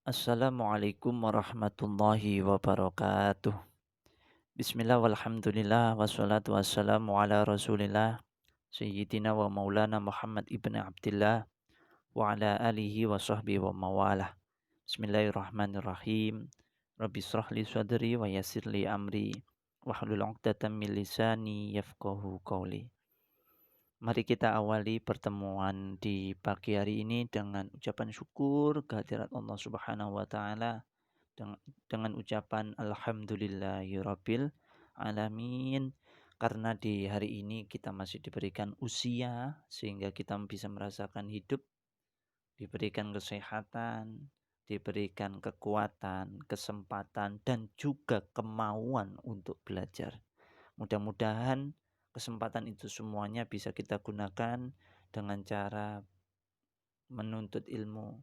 Assalamualaikum warahmatullahi wabarakatuh. Bismillah walhamdulillah wassalatu wassalamu ala rasulillah Sayyidina wa maulana Muhammad ibn Abdullah wa ala alihi wa sahbihi wa mawalah. Bismillahirrahmanirrahim. Rabbi israh li sadri wa yassir li amri wahlul 'uqdatam min lisani yafqahu qawli. Mari kita awali pertemuan di pagi hari ini dengan ucapan syukur kehadirat Allah Subhanahu wa taala dengan ucapan alhamdulillahirabbil alamin, karena di hari ini kita masih diberikan usia sehingga kita bisa merasakan hidup, diberikan kesehatan, diberikan kekuatan, kesempatan dan juga kemauan untuk belajar. Mudah-mudahan kesempatan itu semuanya bisa kita gunakan dengan cara menuntut ilmu,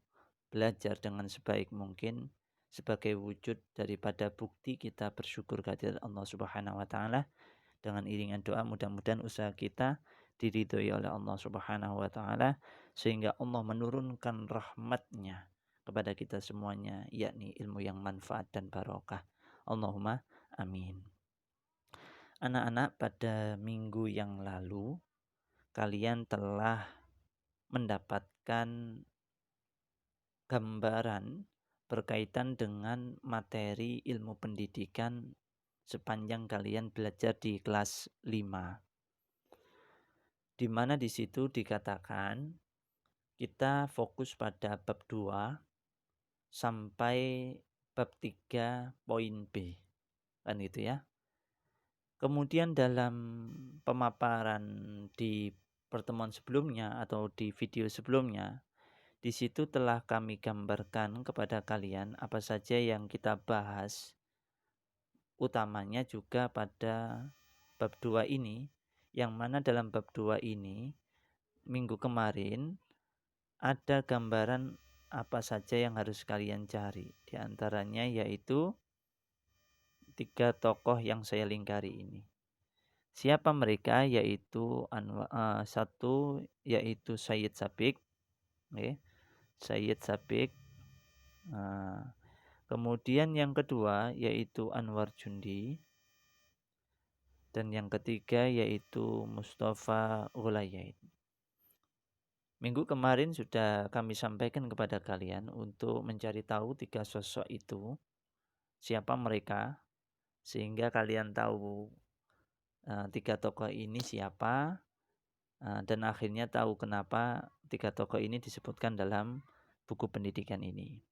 belajar dengan sebaik mungkin sebagai wujud daripada bukti kita bersyukur kehadirat Allah Subhanahu wa taala. Dengan iringan doa mudah-mudahan usaha kita diridhoi oleh Allah Subhanahu wa taala sehingga Allah menurunkan rahmatnya kepada kita semuanya, yakni ilmu yang manfaat dan barokah. Allahumma amin. Anak-anak, pada minggu yang lalu kalian telah mendapatkan gambaran berkaitan dengan materi ilmu pendidikan sepanjang kalian belajar di kelas 5. Di mana di situ dikatakan kita fokus pada bab 2 sampai bab 3 poin B. Kan gitu ya. Kemudian dalam pemaparan di pertemuan sebelumnya atau di video sebelumnya, di situ telah kami gambarkan kepada kalian apa saja yang kita bahas, utamanya juga pada bab 2 ini, yang mana dalam bab 2 ini minggu kemarin ada gambaran apa saja yang harus kalian cari. Di antaranya yaitu 3 tokoh yang saya lingkari ini. Siapa mereka? Yaitu satu yaitu Sayyid Sabiq, okay. Sayyid Sabiq. Kemudian yang kedua yaitu Anwar Jundi, dan yang ketiga yaitu Mustafa Ghulayain. Minggu kemarin sudah kami sampaikan kepada kalian untuk mencari tahu 3 sosok itu, siapa mereka, sehingga kalian tahu 3 tokoh ini siapa, dan akhirnya tahu kenapa 3 tokoh ini disebutkan dalam buku pendidikan ini.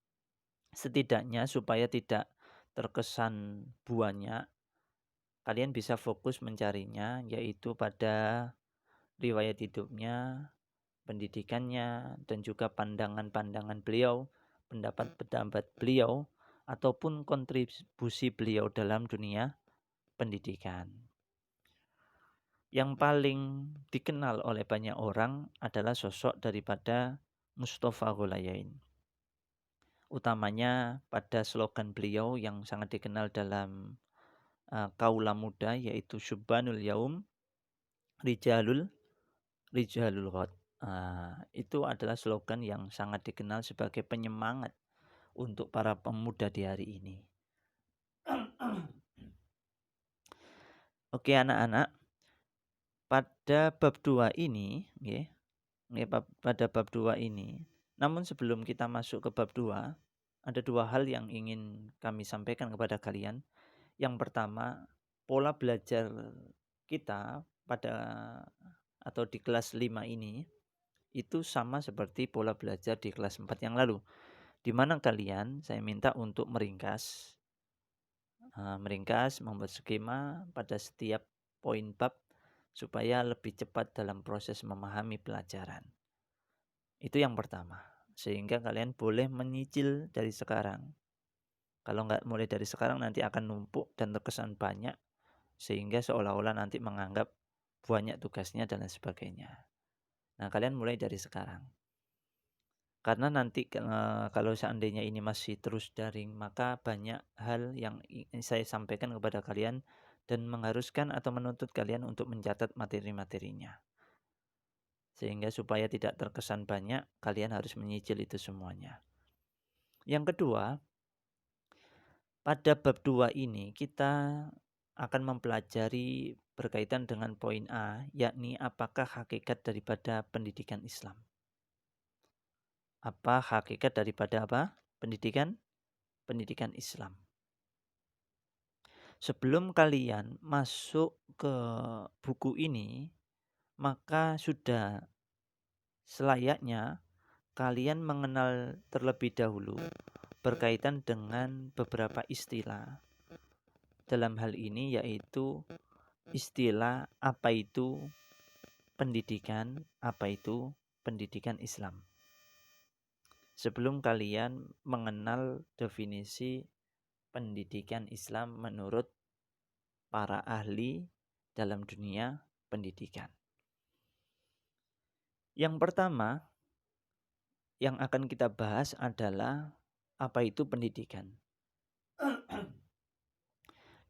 Setidaknya supaya tidak terkesan banyak, kalian bisa fokus mencarinya, yaitu pada riwayat hidupnya, pendidikannya, dan juga pandangan-pandangan beliau, pendapat-pendapat beliau, ataupun kontribusi beliau dalam dunia pendidikan. Yang paling dikenal oleh banyak orang adalah sosok daripada Mustafa Ghulayain. Utamanya pada slogan beliau yang sangat dikenal dalam kaula muda, yaitu Syubbanul Yaum Rijalul Ghad. Itu adalah slogan yang sangat dikenal sebagai penyemangat untuk para pemuda di hari ini. Oke anak-anak, pada bab 2 ini, pada bab 2 ini, namun sebelum kita masuk ke bab 2, ada 2 hal yang ingin kami sampaikan kepada kalian. Yang pertama, pola belajar kita pada atau di kelas 5 ini itu sama seperti pola belajar di kelas 4 yang lalu, di mana kalian saya minta untuk meringkas, membuat skema pada setiap poin bab supaya lebih cepat dalam proses memahami pelajaran. Itu yang pertama, sehingga kalian boleh menyicil dari sekarang. Kalau nggak mulai dari sekarang nanti akan numpuk dan terkesan banyak, sehingga seolah-olah nanti menganggap banyak tugasnya dan lain sebagainya. Nah, kalian mulai dari sekarang. Karena nanti kalau seandainya ini masih terus daring, maka banyak hal yang saya sampaikan kepada kalian dan mengharuskan atau menuntut kalian untuk mencatat materi-materinya. Sehingga supaya tidak terkesan banyak, kalian harus menyicil itu semuanya. Yang kedua, pada bab 2 ini kita akan mempelajari berkaitan dengan poin A, yakni apakah hakikat daripada pendidikan Islam. Apa hakikat daripada apa? Pendidikan Islam. Sebelum kalian masuk ke buku ini, maka sudah selayaknya kalian mengenal terlebih dahulu berkaitan dengan beberapa istilah. Dalam hal ini yaitu istilah apa itu pendidikan, apa itu pendidikan Islam. Sebelum kalian mengenal definisi pendidikan Islam menurut para ahli dalam dunia pendidikan. Yang pertama yang akan kita bahas adalah apa itu pendidikan.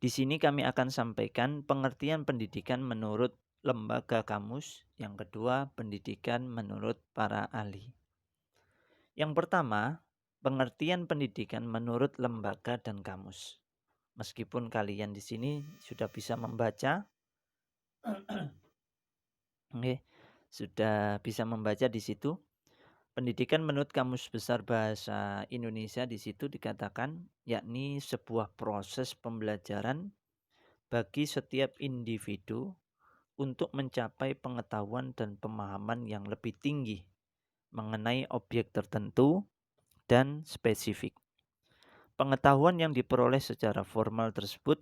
Di sini kami akan sampaikan pengertian pendidikan menurut lembaga kamus, yang kedua pendidikan menurut para ahli. Yang pertama, pengertian pendidikan menurut lembaga dan kamus. Meskipun kalian di sini sudah bisa membaca, sudah bisa membaca di situ. Pendidikan menurut Kamus Besar Bahasa Indonesia di situ dikatakan yakni sebuah proses pembelajaran bagi setiap individu untuk mencapai pengetahuan dan pemahaman yang lebih tinggi mengenai objek tertentu dan spesifik. Pengetahuan yang diperoleh secara formal tersebut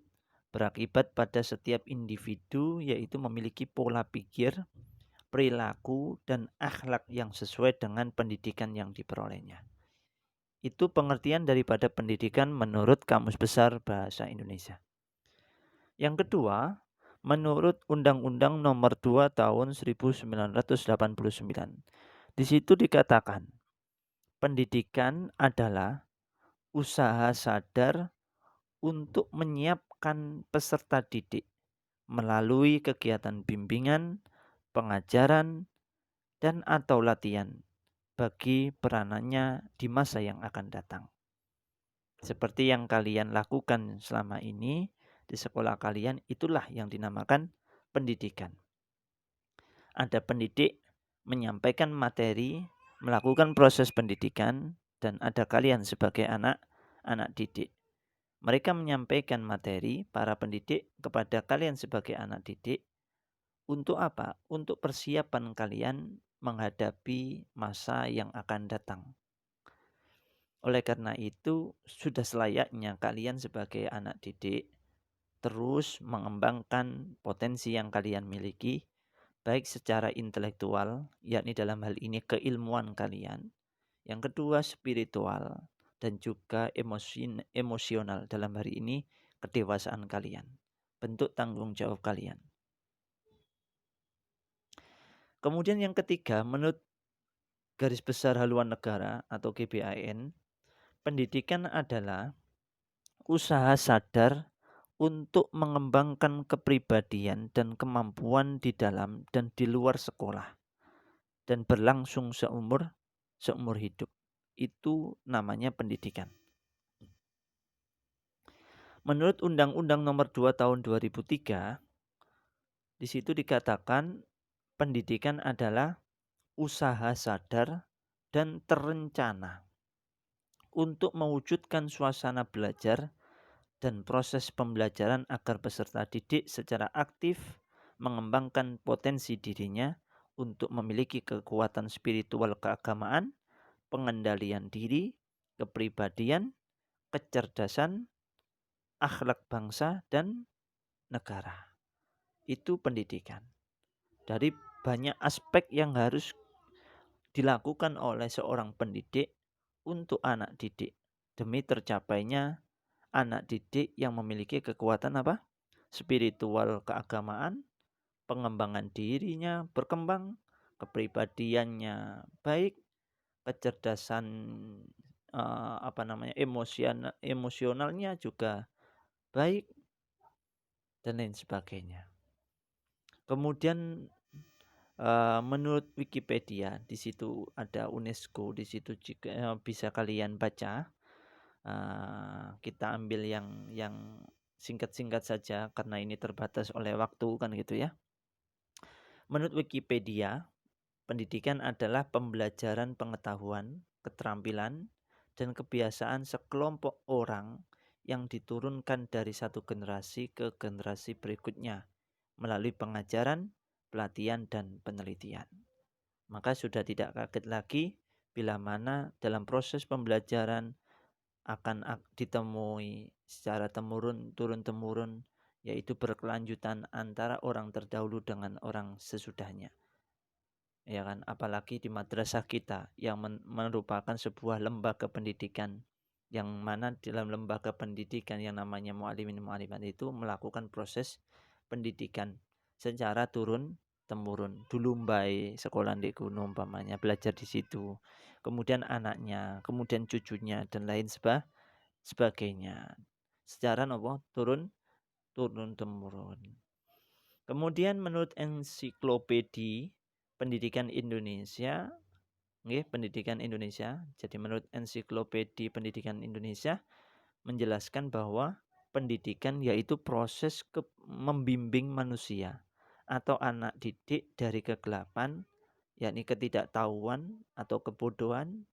berakibat pada setiap individu yaitu memiliki pola pikir, perilaku, dan akhlak yang sesuai dengan pendidikan yang diperolehnya. Itu pengertian daripada pendidikan menurut Kamus Besar Bahasa Indonesia. Yang kedua, menurut Undang-Undang Nomor 2 Tahun 1989. Di situ dikatakan, pendidikan adalah usaha sadar untuk menyiapkan peserta didik melalui kegiatan bimbingan, pengajaran, dan atau latihan bagi peranannya di masa yang akan datang. Seperti yang kalian lakukan selama ini di sekolah kalian, itulah yang dinamakan pendidikan. Ada pendidik menyampaikan materi, melakukan proses pendidikan, dan ada kalian sebagai anak didik. Mereka menyampaikan materi para pendidik kepada kalian sebagai anak didik. Untuk apa? Untuk persiapan kalian menghadapi masa yang akan datang. Oleh karena itu, sudah selayaknya kalian sebagai anak didik terus mengembangkan potensi yang kalian miliki, baik secara intelektual, yakni dalam hal ini keilmuan kalian. Yang kedua, spiritual, dan juga emosional, dalam hari ini kedewasaan kalian, bentuk tanggung jawab kalian. Kemudian yang ketiga, menurut Garis Besar Haluan Negara atau GBHN, pendidikan adalah usaha sadar untuk mengembangkan kepribadian dan kemampuan di dalam dan di luar sekolah dan berlangsung seumur hidup. Itu namanya pendidikan. Menurut Undang-Undang Nomor 2 Tahun 2003, di situ dikatakan pendidikan adalah usaha sadar dan terencana untuk mewujudkan suasana belajar dan proses pembelajaran agar peserta didik secara aktif mengembangkan potensi dirinya untuk memiliki kekuatan spiritual keagamaan, pengendalian diri, kepribadian, kecerdasan, akhlak bangsa, dan negara. Itu pendidikan. Dari banyak aspek yang harus dilakukan oleh seorang pendidik untuk anak didik demi tercapainya anak didik yang memiliki kekuatan apa? Spiritual keagamaan, pengembangan dirinya berkembang, kepribadiannya baik, kecerdasan emosionalnya juga baik, dan lain sebagainya. Kemudian menurut Wikipedia, di situ ada UNESCO, di situ juga bisa kalian baca Kita ambil yang singkat-singkat saja karena ini terbatas oleh waktu kan gitu ya. Menurut Wikipedia, pendidikan adalah pembelajaran pengetahuan, keterampilan, dan kebiasaan sekelompok orang yang diturunkan dari satu generasi ke generasi berikutnya melalui pengajaran, pelatihan, dan penelitian. Maka sudah tidak kaget lagi bila mana dalam proses pembelajaran akan ditemui secara turun-temurun, yaitu berkelanjutan antara orang terdahulu dengan orang sesudahnya. Ya kan, apalagi di madrasah kita yang merupakan sebuah lembaga pendidikan, yang mana dalam lembaga pendidikan yang namanya muallimin muallimat itu melakukan proses pendidikan secara turun temurun. Dulu mbae sekolah di gunung umpamanya belajar di situ, kemudian anaknya, kemudian cucunya dan lain sebagainya. Secara turun temurun. Kemudian menurut ensiklopedia Pendidikan Indonesia, Pendidikan Indonesia. Jadi menurut ensiklopedia Pendidikan Indonesia menjelaskan bahwa pendidikan yaitu proses membimbing manusia atau anak didik dari kegelapan, yakni ketidaktahuan atau kebodohan,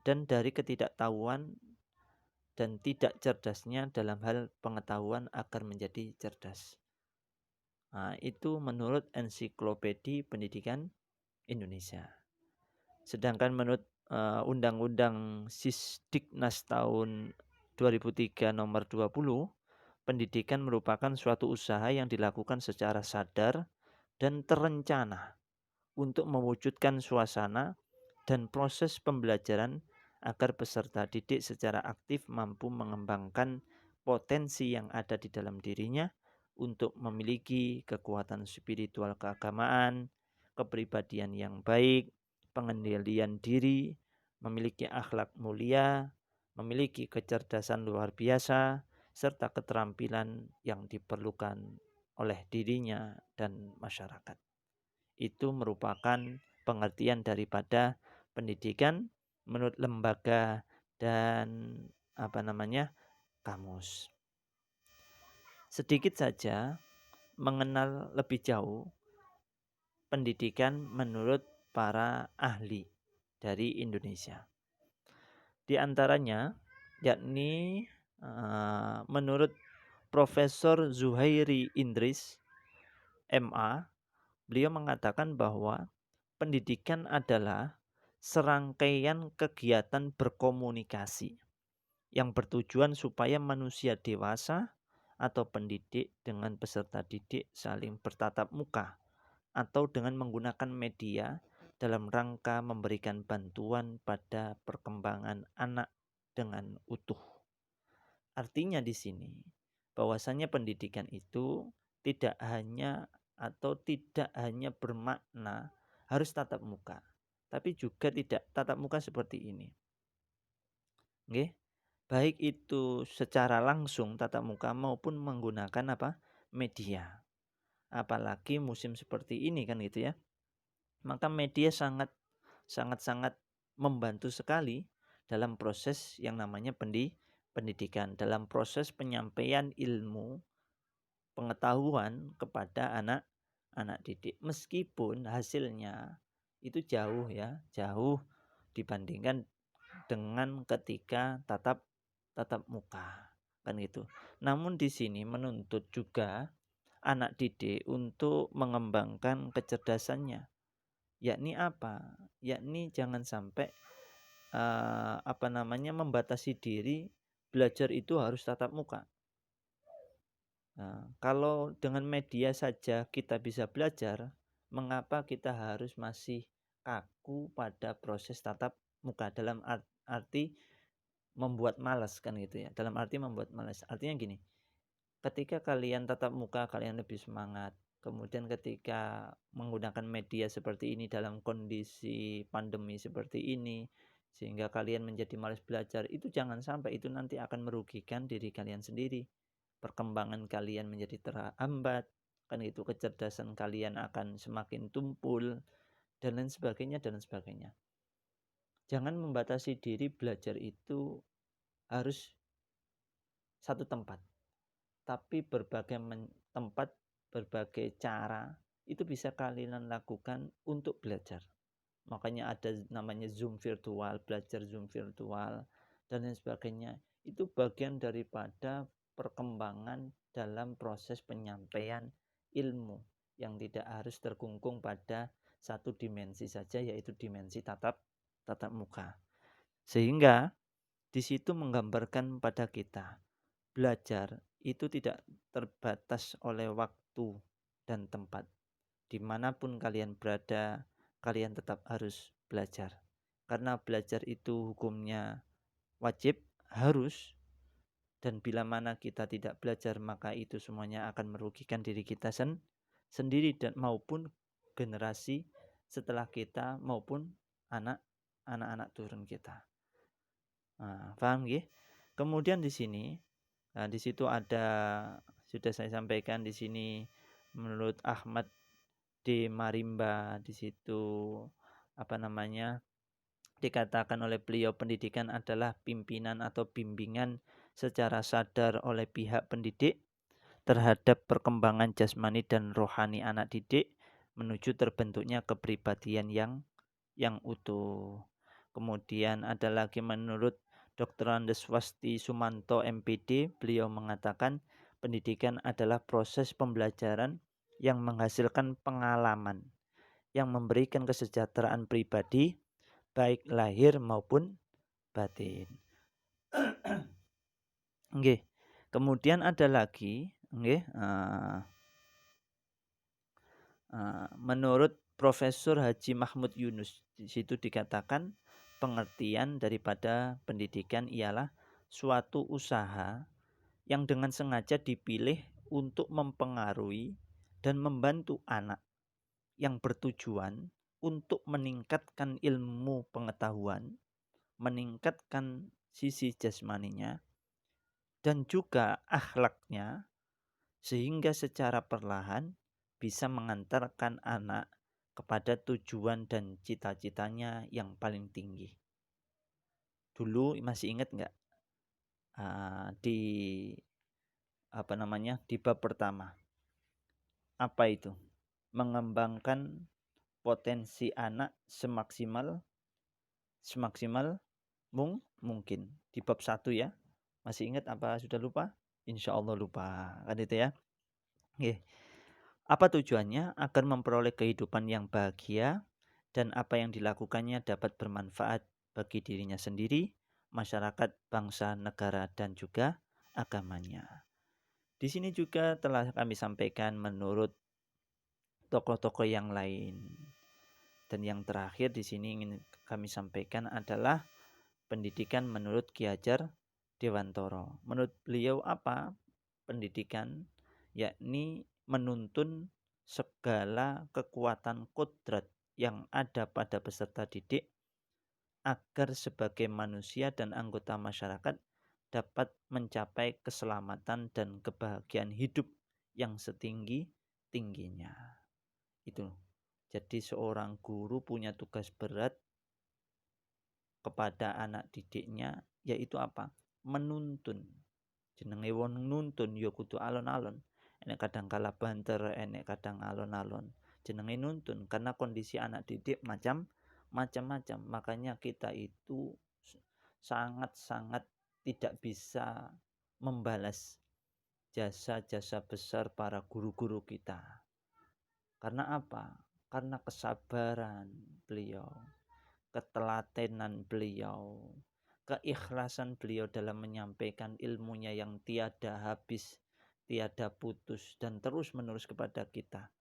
dan dari ketidaktahuan dan tidak cerdasnya dalam hal pengetahuan agar menjadi cerdas. Itu menurut ensiklopedia Pendidikan Indonesia. Sedangkan menurut Undang-Undang Sisdiknas tahun 2003 nomor 20, pendidikan merupakan suatu usaha yang dilakukan secara sadar dan terencana untuk mewujudkan suasana dan proses pembelajaran agar peserta didik secara aktif mampu mengembangkan potensi yang ada di dalam dirinya untuk memiliki kekuatan spiritual keagamaan, kepribadian yang baik, pengendalian diri, memiliki akhlak mulia, memiliki kecerdasan luar biasa, serta keterampilan yang diperlukan oleh dirinya dan masyarakat. Itu merupakan pengertian daripada pendidikan menurut lembaga dan kamus. Sedikit saja mengenal lebih jauh pendidikan menurut para ahli dari Indonesia. Di antaranya yakni menurut Profesor Zuhairi Indris MA, beliau mengatakan bahwa pendidikan adalah serangkaian kegiatan berkomunikasi yang bertujuan supaya manusia dewasa atau pendidik dengan peserta didik saling bertatap muka atau dengan menggunakan media dalam rangka memberikan bantuan pada perkembangan anak dengan utuh. Artinya di sini bahwasanya pendidikan itu tidak hanya bermakna harus tatap muka, tapi juga tidak tatap muka seperti ini. Baik itu secara langsung tatap muka maupun menggunakan media. Apalagi musim seperti ini kan gitu ya. Maka media sangat membantu sekali dalam proses yang namanya pendidikan, dalam proses penyampaian ilmu pengetahuan kepada anak didik, meskipun hasilnya itu jauh dibandingkan dengan ketika tatap muka kan gitu. Namun di sini menuntut juga anak didik untuk mengembangkan kecerdasannya. Yakni apa? Yakni jangan sampai membatasi diri belajar itu harus tatap muka. Nah, kalau dengan media saja kita bisa belajar, mengapa kita harus masih kaku pada proses tatap muka dalam arti membuat malas kan gitu ya. Dalam arti membuat malas. Artinya gini, ketika kalian tatap muka kalian lebih semangat. Kemudian ketika menggunakan media seperti ini dalam kondisi pandemi seperti ini, sehingga kalian menjadi malas belajar, itu jangan sampai itu nanti akan merugikan diri kalian sendiri. Perkembangan kalian menjadi terhambat, kan itu kecerdasan kalian akan semakin tumpul, dan lain sebagainya. Jangan membatasi diri belajar itu harus satu tempat, tapi berbagai tempat, berbagai cara itu bisa kalian lakukan untuk belajar. Makanya ada namanya Zoom virtual, belajar Zoom virtual, dan lain sebagainya. Itu bagian daripada perkembangan dalam proses penyampaian ilmu yang tidak harus terkungkung pada satu dimensi saja, yaitu dimensi tatap muka. Sehingga di situ menggambarkan pada kita, belajar itu tidak terbatas oleh waktu dan tempat. Dimanapun kalian berada, kalian tetap harus belajar. Karena belajar itu hukumnya wajib, harus, dan bila mana kita tidak belajar maka itu semuanya akan merugikan diri kita sendiri dan maupun generasi setelah kita maupun anak-anak turun kita. Nah, paham ya? Kemudian di sini, nah di situ ada sudah saya sampaikan di sini menurut Ahmad di Marimba di situ dikatakan oleh beliau pendidikan adalah pimpinan atau bimbingan secara sadar oleh pihak pendidik terhadap perkembangan jasmani dan rohani anak didik menuju terbentuknya kepribadian yang utuh. Kemudian ada lagi menurut Dr. Andes Wasti Sumanto MPD, beliau mengatakan pendidikan adalah proses pembelajaran yang menghasilkan pengalaman yang memberikan kesejahteraan pribadi baik lahir maupun batin. Nggih. Kemudian ada lagi nggih, menurut Profesor Haji Mahmud Yunus, di situ dikatakan pengertian daripada pendidikan ialah suatu usaha yang dengan sengaja dipilih untuk mempengaruhi dan membantu anak yang bertujuan untuk meningkatkan ilmu pengetahuan, meningkatkan sisi jasmaninya, dan juga akhlaknya, sehingga secara perlahan bisa mengantarkan anak kepada tujuan dan cita-citanya yang paling tinggi. Dulu masih ingat nggak di bab pertama apa itu? Mengembangkan potensi anak semaksimal mungkin. Di bab 1 ya. Masih ingat apa sudah lupa? Insya Allah lupa. Kan itu ya. Oke. Apa tujuannya? Agar memperoleh kehidupan yang bahagia dan apa yang dilakukannya dapat bermanfaat bagi dirinya sendiri, masyarakat, bangsa, negara, dan juga agamanya. Di sini juga telah kami sampaikan menurut tokoh-tokoh yang lain. Dan yang terakhir di sini ingin kami sampaikan adalah pendidikan menurut Ki Hajar Dewantoro. Menurut beliau apa? Pendidikan yakni menuntun segala kekuatan kodrat yang ada pada peserta didik agar sebagai manusia dan anggota masyarakat dapat mencapai keselamatan dan kebahagiaan hidup yang setinggi-tingginya. Itu. Jadi seorang guru punya tugas berat kepada anak didiknya, yaitu apa? Menuntun. Jenenge wong nuntun ya kudu alon-alon. Enek kadang kala banter, enek kadang alon-alon. Jenenge nuntun karena kondisi anak didik macam-macam. Makanya kita itu sangat-sangat tidak bisa membalas jasa-jasa besar para guru-guru kita. Karena apa? Karena kesabaran beliau, ketelatenan beliau, keikhlasan beliau dalam menyampaikan ilmunya yang tiada habis, tiada putus dan terus menerus kepada kita.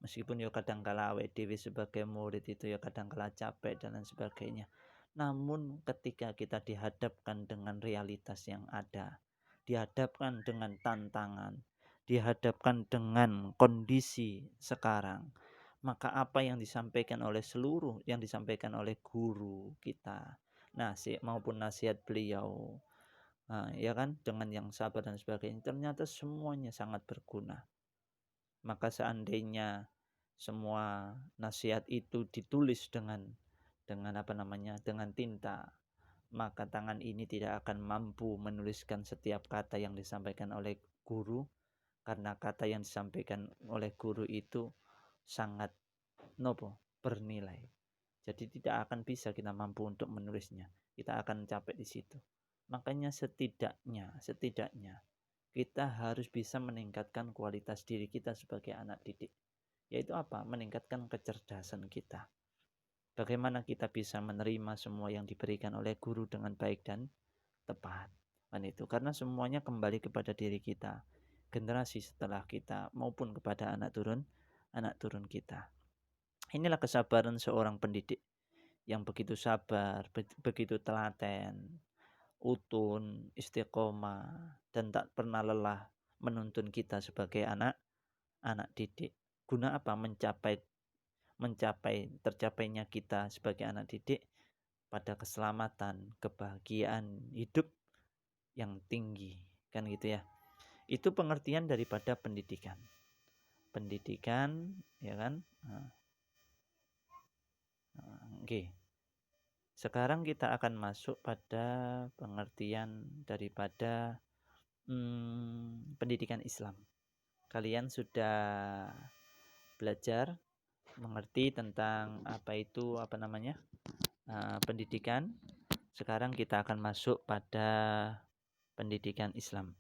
Meskipun ya kadang kala awake dhewe sebagai murid itu ya kadang kala capek dan lain sebagainya. Namun ketika kita dihadapkan dengan realitas yang ada, dihadapkan dengan tantangan, dihadapkan dengan kondisi sekarang, maka apa yang disampaikan oleh guru kita, maupun nasihat beliau, ya kan, dengan yang sabar dan sebagainya, ternyata semuanya sangat berguna. Maka seandainya semua nasihat itu ditulis dengan tinta, maka tangan ini tidak akan mampu menuliskan setiap kata yang disampaikan oleh guru, karena kata yang disampaikan oleh guru itu sangat bernilai. Jadi tidak akan bisa kita mampu untuk menulisnya. Kita akan capek di situ. Makanya setidaknya kita harus bisa meningkatkan kualitas diri kita sebagai anak didik. Yaitu apa? Meningkatkan kecerdasan kita. Bagaimana kita bisa menerima semua yang diberikan oleh guru dengan baik dan tepat. Kan itu. Karena semuanya kembali kepada diri kita, generasi setelah kita, maupun kepada anak turun kita. Inilah kesabaran seorang pendidik yang begitu sabar, begitu telaten, utun, istiqomah, dan tak pernah lelah menuntun kita sebagai anak didik. Guna apa? Mencapai tercapainya kita sebagai anak didik pada keselamatan, kebahagiaan hidup yang tinggi, kan gitu ya. Itu pengertian daripada pendidikan. Pendidikan, ya kan? Oke. Sekarang kita akan masuk pada pengertian daripada pendidikan Islam. Kalian sudah belajar mengerti tentang pendidikan. Sekarang kita akan masuk pada pendidikan Islam.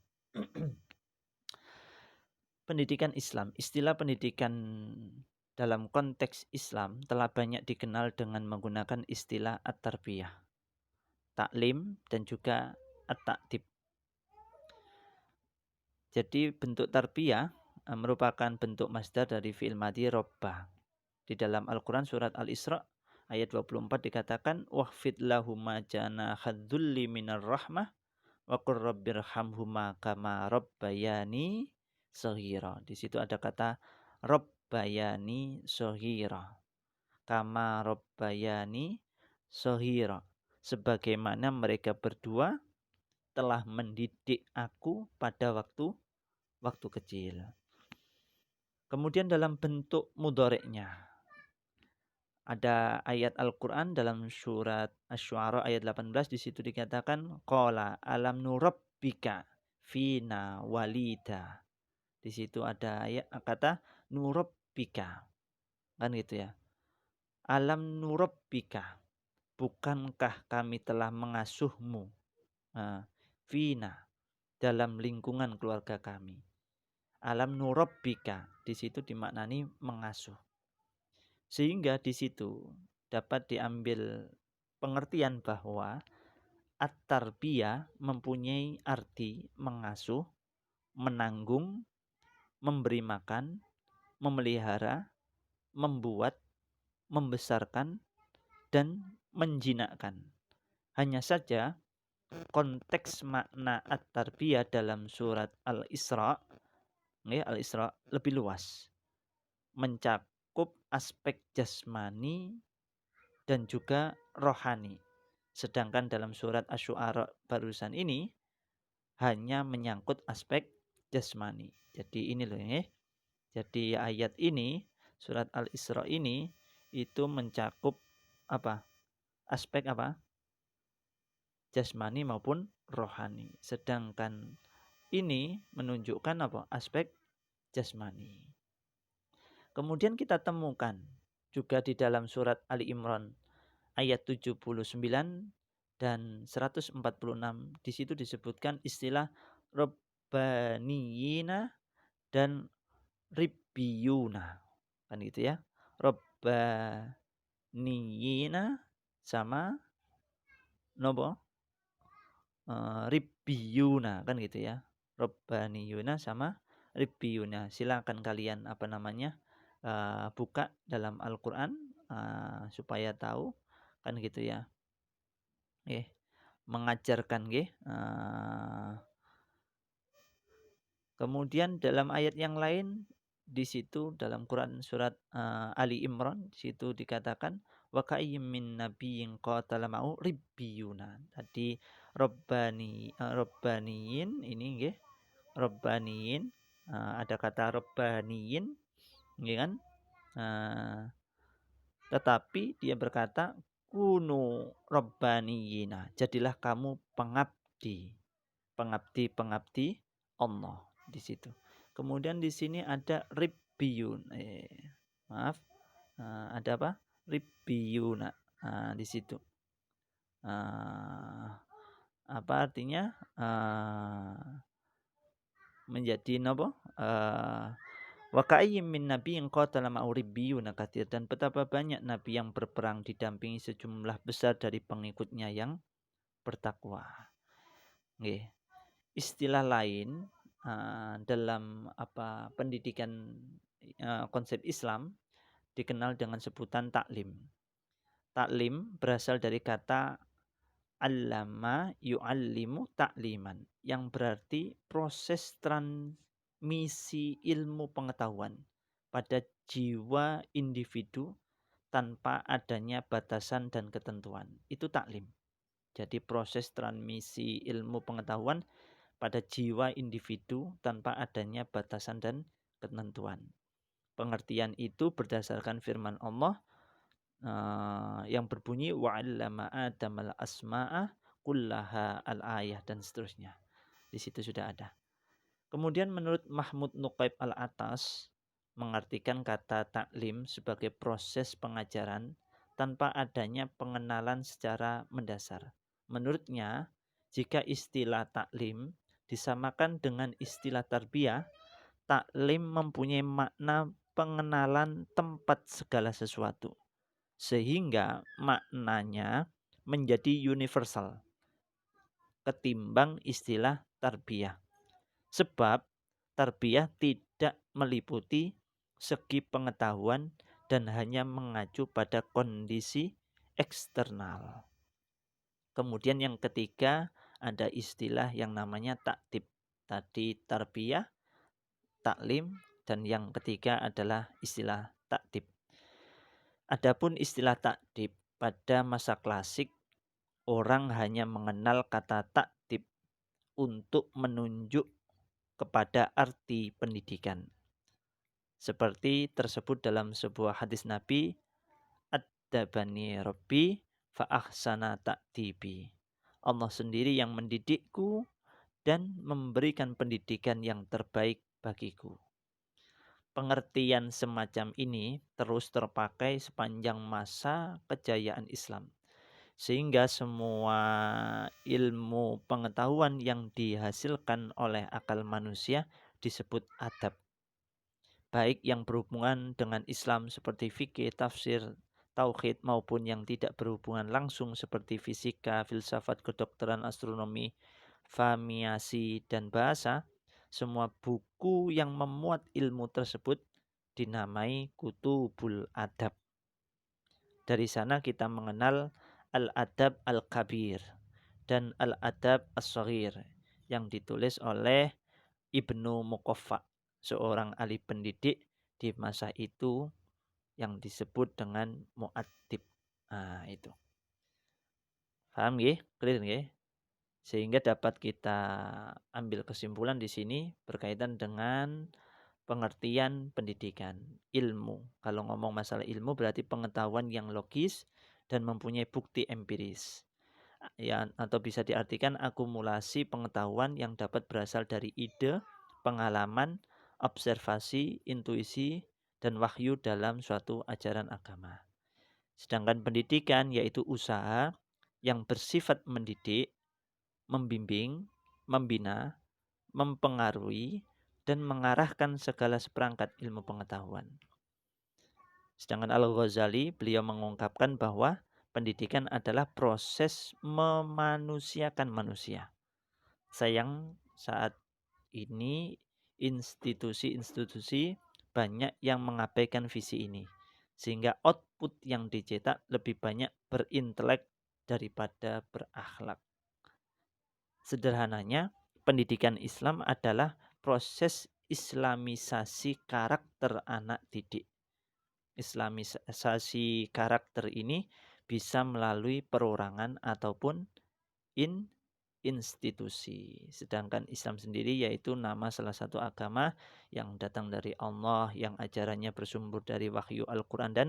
Pendidikan Islam, istilah pendidikan dalam konteks Islam telah banyak dikenal dengan menggunakan istilah at-tarbiyah, taklim, dan juga at-ta'dib. Jadi bentuk tarbiyah merupakan bentuk masdar dari fi'il madhi robba. Di dalam Al-Quran surat Al-Isra ayat 24 dikatakan wahfid lahuma janahadzulli minar rahmah wa qur rabbirhamhuma kama rabbayani shaghira. Di situ ada kata rabbayani shaghira. Kama rabbayani shaghira. Sebagaimana mereka berdua telah mendidik aku pada waktu kecil. Kemudian dalam bentuk mudhari'nya ada ayat Al-Qur'an dalam surat Asy-Syu'ara ayat 18, di situ dikatakan qala alam nurabbika fina walida. Di situ ada ayat kata nurabbika. Kan gitu ya. Alam nurabbika, bukankah kami telah mengasuhmu fina, dalam lingkungan keluarga kami. Alam nurabbika di situ dimaknani mengasuh. Sehingga di situ dapat diambil pengertian bahwa at-tarbiyah mempunyai arti mengasuh, menanggung, memberi makan, memelihara, membuat, membesarkan, dan menjinakkan. Hanya saja konteks makna at-tarbiyah dalam surat Al-Isra lebih luas, mencakup aspek jasmani dan juga rohani. Sedangkan dalam surat Asy-Syu'ara barusan ini hanya menyangkut aspek jasmani. Jadi ini loh ya. Jadi ayat ini, surat Al-Isra ini itu mencakup aspek jasmani maupun rohani. Sedangkan ini menunjukkan aspek jasmani. Kemudian kita temukan juga di dalam surat Ali Imran ayat 79 dan 146, di situ disebutkan istilah rabbaniyina dan ribbiyuna. Kan gitu ya. Rabbaniyina sama ribbiyuna, kan gitu ya. Rabbaniyuna sama ribbiyuna. Silakan kalian buka dalam Al-Qur'an supaya tahu, kan gitu ya. Mengajarkan kemudian dalam ayat yang lain di situ dalam Quran surat Ali Imran, di situ dikatakan wa kayyim min nabiyyin qatala ma'u ribbiyuna. Tadi rabbaniyin ini nggih. Rabbaniyin ada kata rabbaniyin nggih kan? Tetapi dia berkata kunu rabbaniyina, jadilah kamu pengabdi, pengabdi Allah di situ. Kemudian di sini ada ribbiyun, maaf, ada apa? Ribbiyuna, di situ. Apa artinya? Menjadi napa? Wa ka'ayyim min nabiyyin qatala ma'ahu ribbiyuna katsir, dan betapa banyak nabi yang berperang didampingi sejumlah besar dari pengikutnya yang bertakwa. Nggih. Istilah lain dalam pendidikan konsep Islam dikenal dengan sebutan taklim. Taklim berasal dari kata allama yu'allimu ta'liman, yang berarti proses transmisi ilmu pengetahuan pada jiwa individu tanpa adanya batasan dan ketentuan. Itu taklim. Jadi proses transmisi ilmu pengetahuan pada jiwa individu tanpa adanya batasan dan ketentuan. Pengertian itu berdasarkan firman Allah yang berbunyi wa'allama Adamal asma'a kullaha al-ayah dan seterusnya. Di situ sudah ada. Kemudian menurut Mahmud Nuqaib al-Atas mengartikan kata taklim sebagai proses pengajaran tanpa adanya pengenalan secara mendasar. Menurutnya, jika istilah taklim disamakan dengan istilah tarbiyah, taklim mempunyai makna pengenalan tempat segala sesuatu, sehingga maknanya menjadi universal ketimbang istilah tarbiyah. Sebab tarbiyah tidak meliputi segi pengetahuan dan hanya mengacu pada kondisi eksternal. Kemudian yang ketiga ada istilah yang namanya taktib. Tadi tarbiyah, taklim, dan yang ketiga adalah istilah taktib. Adapun istilah taktib pada masa klasik, orang hanya mengenal kata taktib untuk menunjuk kepada arti pendidikan. Seperti tersebut dalam sebuah hadis Nabi, Ad-dabani Rabbi fa-ahsana ta'tibi. Allah sendiri yang mendidikku dan memberikan pendidikan yang terbaik bagiku. Pengertian semacam ini terus terpakai sepanjang masa kejayaan Islam. Sehingga semua ilmu pengetahuan yang dihasilkan oleh akal manusia disebut adab. Baik yang berhubungan dengan Islam seperti fikih, tafsir, tauhid, maupun yang tidak berhubungan langsung seperti fisika, filsafat, kedokteran, astronomi, famiasi, dan bahasa. Semua buku yang memuat ilmu tersebut dinamai kutubul adab. Dari sana kita mengenal al-adab al-kabir dan al-adab as-saghir yang ditulis oleh Ibnu Muqaffa, seorang ahli pendidik di masa itu yang disebut dengan mu'addib. Itu. Paham nggih? Clear nggih? Sehingga dapat kita ambil kesimpulan di sini berkaitan dengan pengertian pendidikan, ilmu. Kalau ngomong masalah ilmu berarti pengetahuan yang logis dan mempunyai bukti empiris. Ya, atau bisa diartikan akumulasi pengetahuan yang dapat berasal dari ide, pengalaman, observasi, intuisi, dan wahyu dalam suatu ajaran agama. Sedangkan pendidikan yaitu usaha yang bersifat mendidik, membimbing, membina, mempengaruhi, dan mengarahkan segala seperangkat ilmu pengetahuan. Sedangkan Al-Ghazali, beliau mengungkapkan bahwa pendidikan adalah proses memanusiakan manusia. Sayang saat ini institusi-institusi banyak yang mengabaikan visi ini. Sehingga output yang dicetak lebih banyak berintelek daripada berakhlak. Sederhananya, pendidikan Islam adalah proses islamisasi karakter anak didik. Islamisasi karakter ini bisa melalui perorangan ataupun institusi. Sedangkan Islam sendiri yaitu nama salah satu agama yang datang dari Allah, yang ajarannya bersumber dari wahyu Al-Quran dan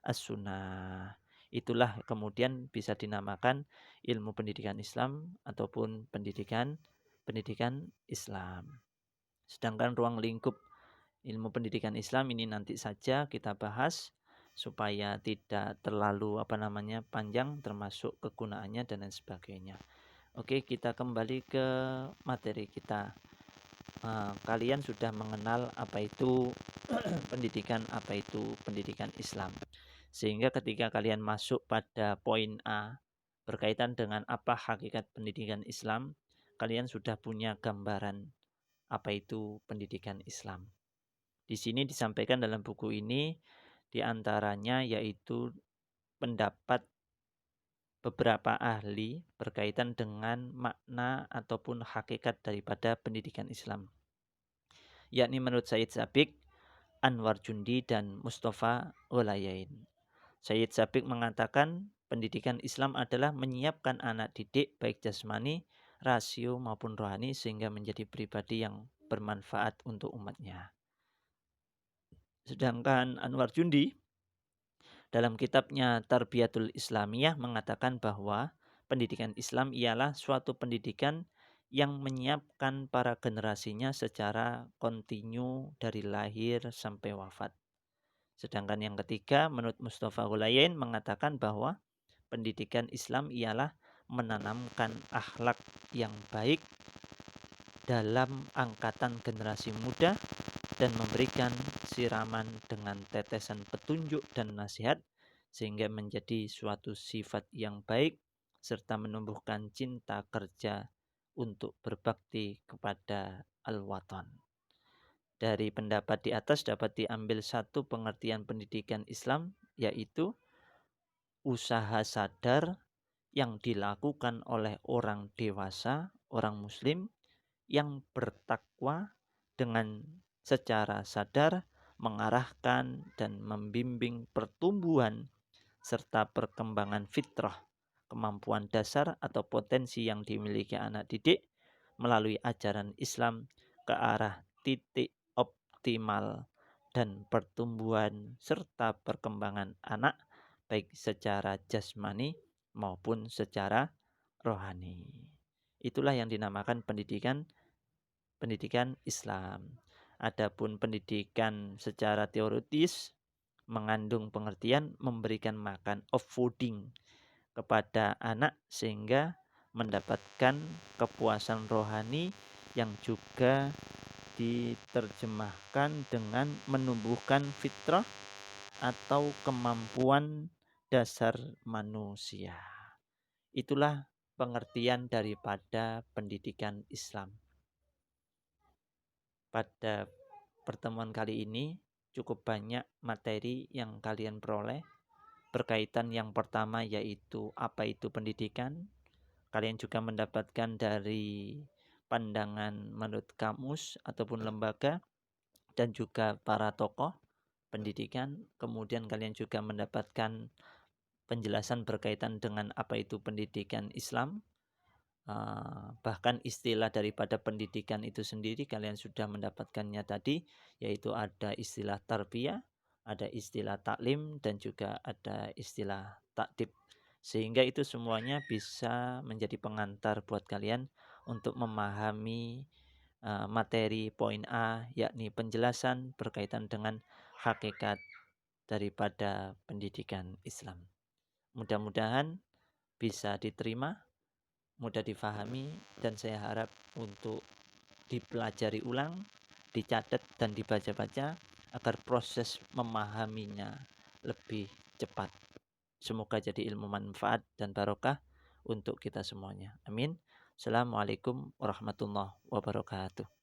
As-Sunnah. Itulah kemudian bisa dinamakan ilmu pendidikan Islam ataupun pendidikan Islam. Sedangkan ruang lingkup ilmu pendidikan Islam ini nanti saja kita bahas supaya tidak terlalu panjang, termasuk kegunaannya dan lain sebagainya. Oke, kita kembali ke materi kita. Kalian sudah mengenal apa itu apa itu pendidikan Islam. Sehingga ketika kalian masuk pada poin A berkaitan dengan apa hakikat pendidikan Islam, kalian sudah punya gambaran apa itu pendidikan Islam. Di sini disampaikan dalam buku ini diantaranya yaitu pendapat beberapa ahli berkaitan dengan makna ataupun hakikat daripada pendidikan Islam. Yakni menurut Said Sabiq, Anwar Jundi, dan Mustafa Gholayain. Said Sabiq mengatakan pendidikan Islam adalah menyiapkan anak didik baik jasmani, rasio maupun rohani sehingga menjadi pribadi yang bermanfaat untuk umatnya. Sedangkan Anwar Jundi dalam kitabnya Tarbiyatul Islamiyah mengatakan bahwa pendidikan Islam ialah suatu pendidikan yang menyiapkan para generasinya secara kontinu dari lahir sampai wafat. Sedangkan yang ketiga, menurut Mustafa Gholayain mengatakan bahwa pendidikan Islam ialah menanamkan akhlak yang baik dalam angkatan generasi muda dan memberikan siraman dengan tetesan petunjuk dan nasihat sehingga menjadi suatu sifat yang baik serta menumbuhkan cinta kerja untuk berbakti kepada al-watan. Dari pendapat di atas dapat diambil satu pengertian pendidikan Islam, yaitu usaha sadar yang dilakukan oleh orang dewasa, orang muslim yang bertakwa dengan secara sadar mengarahkan dan membimbing pertumbuhan serta perkembangan fitrah, kemampuan dasar atau potensi yang dimiliki anak didik melalui ajaran Islam ke arah titik optimal dan pertumbuhan serta perkembangan anak baik secara jasmani maupun secara rohani. Itulah yang dinamakan pendidikan Islam. Adapun pendidikan secara teoritis mengandung pengertian memberikan makan of fooding kepada anak sehingga mendapatkan kepuasan rohani yang juga diterjemahkan dengan menumbuhkan fitrah atau kemampuan dasar manusia. Itulah pengertian daripada pendidikan Islam. Pada pertemuan kali ini cukup banyak materi yang kalian peroleh berkaitan yang pertama yaitu apa itu pendidikan. Kalian juga mendapatkan dari pandangan menurut kamus ataupun lembaga dan juga para tokoh pendidikan. Kemudian kalian juga mendapatkan penjelasan berkaitan dengan apa itu pendidikan Islam. Bahkan istilah daripada pendidikan itu sendiri kalian sudah mendapatkannya tadi, yaitu ada istilah tarbiyah, ada istilah taklim, dan juga ada istilah takdib. Sehingga itu semuanya bisa menjadi pengantar buat kalian untuk memahami materi poin A, yakni penjelasan berkaitan dengan hakikat daripada pendidikan Islam. Mudah-mudahan bisa diterima, mudah difahami, dan saya harap untuk dipelajari ulang, dicatat dan dibaca-baca agar proses memahaminya lebih cepat. Semoga jadi ilmu manfaat dan barokah untuk kita semuanya. Amin. Assalamualaikum warahmatullahi wabarakatuh.